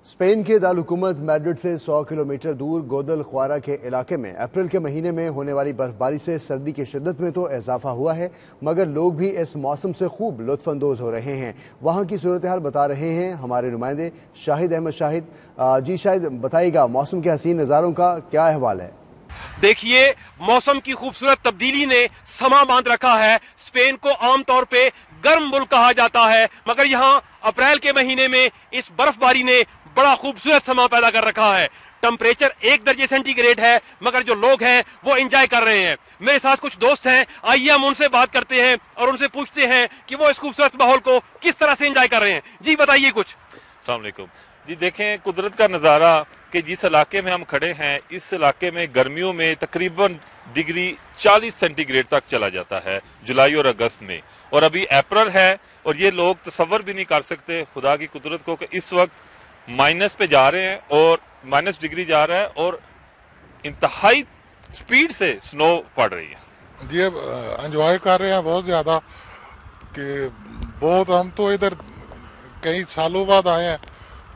Spain کے دارالحکومت Madrid سے 100 کلومیٹر دور گودل خوارا کے علاقے میں اپریل کے مہینے میں ہونے والی برف باری سے سردی کی شدت میں تو اضافہ ہوا ہے، مگر لوگ بھی اس موسم سے خوب لطف اندوز ہو رہے ہیں۔ وہاں کی صورتحال بتا رہے ہیں ہمارے نمائندے شاہد احمد شاہد۔ جی شاہد، بتائیے گا موسم کے حسین نظاروں کا کیا احوال ہے؟ دیکھیے، موسم کی خوبصورت تبدیلی نے سما باندھ رکھا ہے۔ اسپین کو عام طور پہ گرم ملک کہا جاتا ہے، مگر یہاں اپریل کے مہینے میں اس برف باری نے بڑا خوبصورت سما پیدا کر رکھا ہے۔ ٹمپریچر 1 درجے سینٹی گریڈ ہے، مگر جو لوگ ہیں وہ انجوائے کر رہے ہیں۔ میرے ساتھ کچھ دوست ہیں، آئیے ہم ان سے بات کرتے ہیں اور ان سے پوچھتے ہیں کہ وہ اس خوبصورت ماحول کو کس طرح سے انجوائے کر رہے ہیں۔ جی بتائیے کچھ۔ السلام علیکم جی، دیکھیں قدرت کا نظارہ کہ جس علاقے میں ہم کھڑے ہیں اس علاقے میں گرمیوں میں تقریباً ڈگری 40 سینٹی گریڈ تک چلا جاتا ہے جولائی اور اگست میں، اور ابھی اپریل ہے اور یہ لوگ تصور بھی نہیں کر سکتے خدا کی قدرت کو کہ اس وقت مائنس پہ جا رہے ہیں اور مائنس ڈگری جا رہا ہے اور انتہائی سپیڈ سے سنو پڑ رہی ہے۔ جی انجوائے کر رہے ہیں بہت زیادہ، کہ بہت ہم تو ادھر کئی سالوں بعد آئے ہیں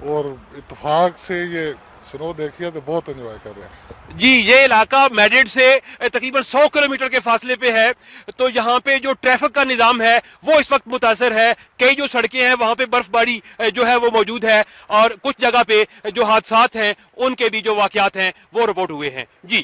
اور اتفاق سے یہ سنو دیکھیے تو بہت انجوائے کر رہے ہیں۔ جی، یہ علاقہ میڈرڈ سے تقریباً 100 کلومیٹر کے فاصلے پہ ہے، تو یہاں پہ جو ٹریفک کا نظام ہے وہ اس وقت متاثر ہے۔ کئی جو سڑکیں ہیں وہاں پہ برف باری جو ہے وہ موجود ہے، اور کچھ جگہ پہ جو حادثات ہیں ان کے بھی جو واقعات ہیں وہ رپورٹ ہوئے ہیں۔ جی